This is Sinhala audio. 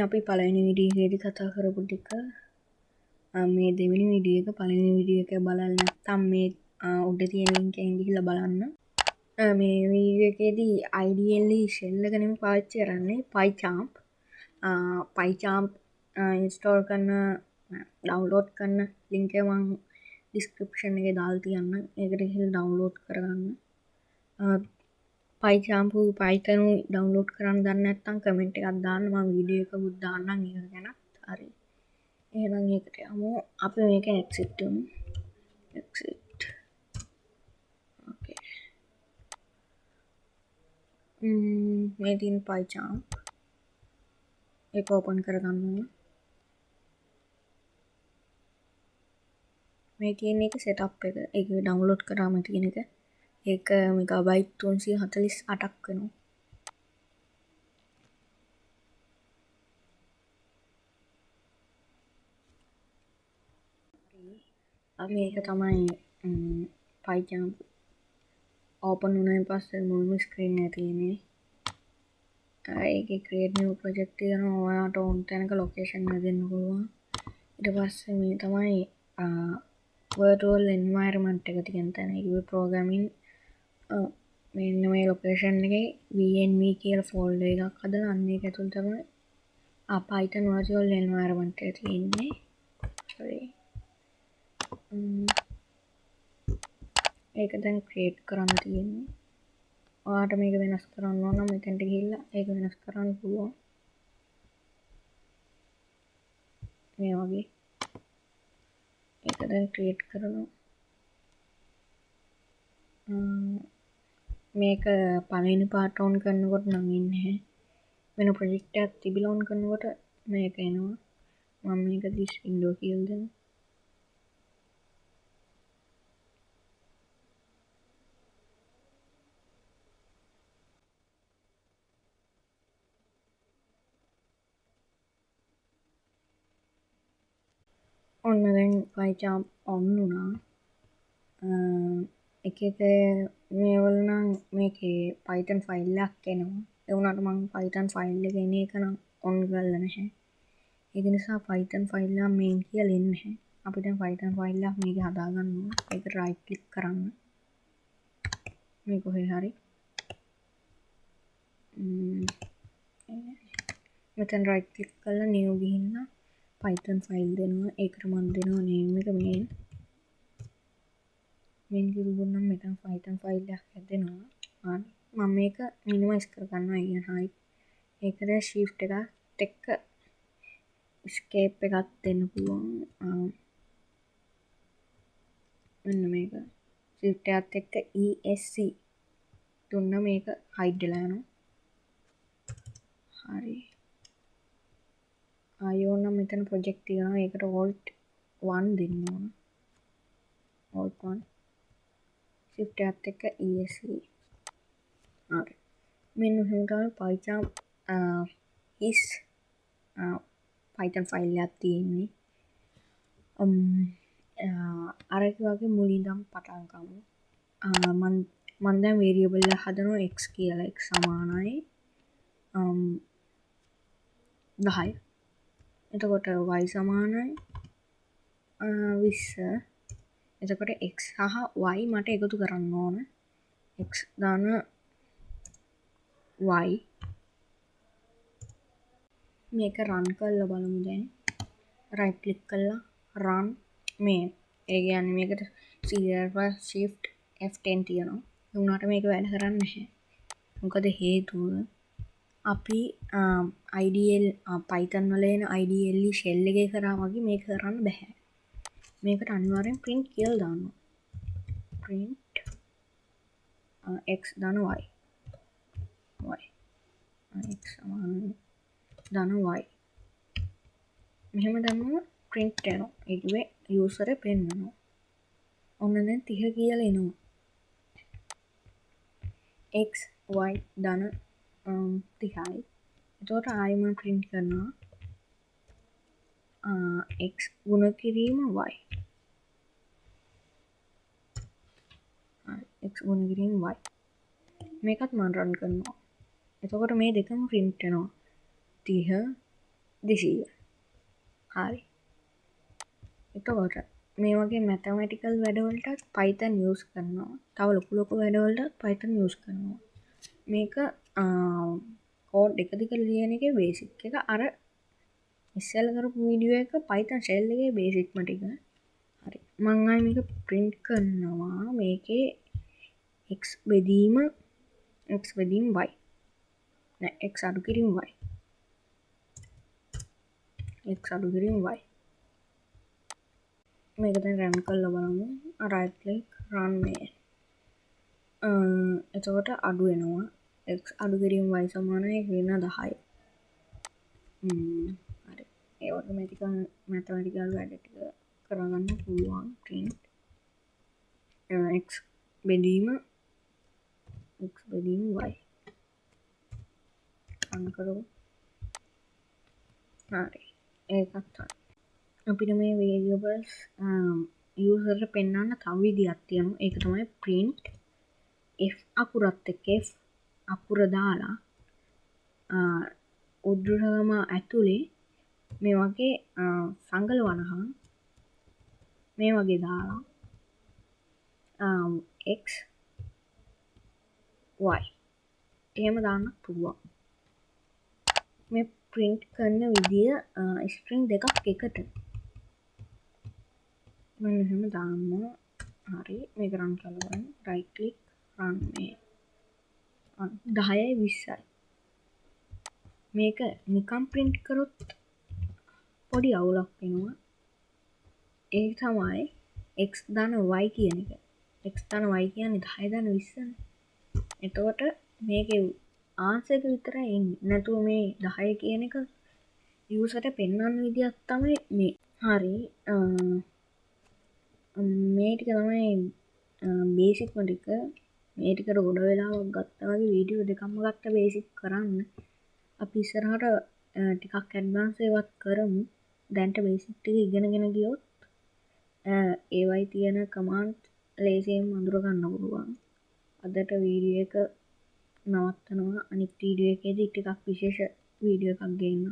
අපි පළවෙනි වීඩියෝ එකේදී කතා කරපු ටික මේ දෙවෙනි වීඩියෝ එක පළවෙනි වීඩියෝ එක බලන්න නැත්නම් මේ උඩ තියෙන link එකෙන් ගිහිල්ලා බලන්න. මේ වීඩියෝ එකේදී ideally shell එක නෙමෙයි පාවිච්චි කරන්නේ PyCharm. PyCharm install කරන download කරන link එක මම description එකේ දාලා තියන්නම්. ඒකට ගිහිල්ලා download කරගන්න. PyCharm Python download කරන්න දන්නේ නැත්නම් comment එකක් දාන්න මම වීඩියෝ එකකුත් දාන්නම් ඒක ගැන. හරි. එහෙනම් ඒකට යමු. අපි මේක exit කරමු. exit. okay. මේ තියෙන PyCharm ඒක open කරගන්න ඕන. මේ තියෙන එක setup එක. ඒක download කරාම තියෙන එක. ඒක මෙගාබයිට් 348ක් වෙනවා. මේක තමයි PyCharm open වුණාන් පස්සේ මුල්ම screen එක තියෙන්නේ. ඒකේ create new project තියෙනවා. ඔයාලට ඕන තැනක location එක දෙන්න පුළුවන්. ඊට පස්සේ මේ තමයි virtual environment එක තියෙන තැන. ඒක programming මෙන්න මේ location එකේ vnv කියලා folder එකක් හදලා අන්න ඒක ඇතුළේ තමයි Python virtual environment එක තියෙන්නේ. sorry. ඒක දැන් create කරන්න තියෙන්නේ. ඔයාලට මේක වෙනස් කරන්න ඕන නම් මෙතනට ගිහිල්ලා ඒක වෙනස් කරන්න පුළුවන්. මේ වගේ. ඒක දැන් create කරනවා. මේක පළවෙනි පාර්ට් on කරනකොට නම් ඉන්නේ නැහැ. වෙන ප්‍රොජෙක්ට් එකක් තිබිලා on කරනකොට මේක එනවා. මම මේක this window කියලා දෙනවා. ඔන්න දැන් PyCharm on වුණා. එක මේවල නම් මේකේ Python ෆයිල් එකක් එනවා. ඒ වුණාට මම Python ෆයිල් එක එන එක නම් on කරලා නැහැ. ඒක නිසා Python ෆයිල් එක main කියලා එන්නේ නැහැ. අපි දැන් Python ෆයිල් එකක් මේක හදාගන්න ඕන. ඒකට right click කරන්න. මේ කොහේ හරි. මෙතන right click කරලා new ගිහින් Python ෆයිල් දෙනවා. ඒකට මම දෙනවා name එක main. main කිව්වොත් නම් මෙතන Python ෆයිල් එකක් හැදෙනවා. හරි. මම මේක minimize කරගන්නවා කියන height. ඒකට shift එකත් එක්ක escape එකක් දෙන්න පුළුවන්. මෙන්න මේක. shift එකත් එක්ක ESC දුන්න මේක hide වෙලා යනවා. හරි. ආයෙත් නම් මෙතන project තියෙනවා. ඒකට alt 1 දෙන්න ඕන. alt 1 shift එකත් එක්ක ESC. හරි. මෙන්න මෙහෙම තමයි PyCharm is Python ෆයිල් එකක් තියෙන්නේ. අර වගේ මුලින්දම පටන් ගමු. මම දැන් variable එක හදනවා x කියලා. x සමානයි 10. එතකොට y සමානයි 20. එතකොට x සහ y මට එකතු කරන්න ඕන. x දාන y මේක run කරලා බලමු දැන්. right click කරලා run මේ ඒ කියන්නේ මේකට serial shift F10 තියෙනවා. ඒ වුණාට මේක වැඩ කරන්නේ නැහැ. මොකද හේතුව අපි ideal Python වල එන ideally shell එකේ කරා වගේ මේක කරන්න බෑ. මේකට අනිවාර්යෙන් print කියලා දාන්න ඕන. print x දාන y x සමාන දාන y මෙහෙම දැම්මම print වෙනවා. ඒ කිව්වේ user එක පෙන්නනවා. ඔන්න දැන් 30 කියලා එනවා. x y දාන 30යි. එතකොට ආයෙම print කරනවා x ගුණ කිරීම y. x ගුණ කිරීම y. මේකත් මම run කරනවා. එතකොට මේ දෙකම print වෙනවා. 30 දෙසීය. හරි. එතකොට මේ වගේ මැතමටිකල් වැඩවලටත් පයිතන් යස් කරනවා. තව ලොකු වැඩවලට පයිතන් යස් කරනවා. මේක කෝඩ් එකදික ලියන එක බේසික් එක අර ඉස්සල් කරපු වීඩියෝ එක පයිතන් ශෙල්ලගේ බේසික්මටික. හරි මංආයි මේක ප්‍රින්ට් කරනවා මේකේ x බෙදීම x බෙදීම් y නෑ x අඩු කිරීම y x අඩු කිරීම y මේක දැන් රන් කරලා බලමු right click run මේ එතකොට අඩු වෙනවා x අඩු කිරීම y සමානයි වෙන 10යි හරි ඒ වගේ මැතමැටිකල් වැඩ ටික කරගන්න පුළුවන් print x බෙදීම x බෙදීම y රන් කරමු හරි ඒකත් හරි අපිට මේ වේරියබල්ස් යූසර්ට පෙන්වන්න තව විදියක් තියෙනවා ඒක තමයි print f අකුරත් එක්ක f අකුර දාලා උද්දෘතකම ඇතුලේ මේ වගේ සංගලවනහම මේ වගේ දාලා x y එහෙම දාන්න පුළුවන් මේ print කරන විදිය string දෙකක් එකට මම එහෙම දාන්න හරි මේක රන් කරලා බලන්න right click run මේ 10යි 20යි මේක නිකම් print කරොත් පොඩි අවුලක් වෙනවා ඒ තමයි x දාන y කියන එක x දාන y කියන්නේ 10 දාන 20නේ එතකොට මේකේ ආන්සර් එක විතරයි එන්නේ නැතුව මේ 10 කියන එක යූසර්ට පෙන්වන්න විදියක් තමයි මේ හරි මේ ටික තමයි බේසික්ම ටික මේ ටිකට ගොඩ වෙලාවක් ගත්තා වගේ වීඩියෝ දෙකක්ම ගත්ත බේසික් කරන්න අපි ඉස්සරහට ටිකක් ඇඩ්වාන්ස් ඒවත් කරමු දැන්ට බේසික් ටික ඉගෙනගෙන ගියොත් ඒවයි තියෙන කමාන්ඩ් ලේසියෙන් අඳුර ගන්න පුළුවන් අදට වීඩියෝ එක නවත්තනවා අනිත් වීඩියෝ එකේදී ටිකක් විශේෂ වීඩියෝ එකක් ගේන්න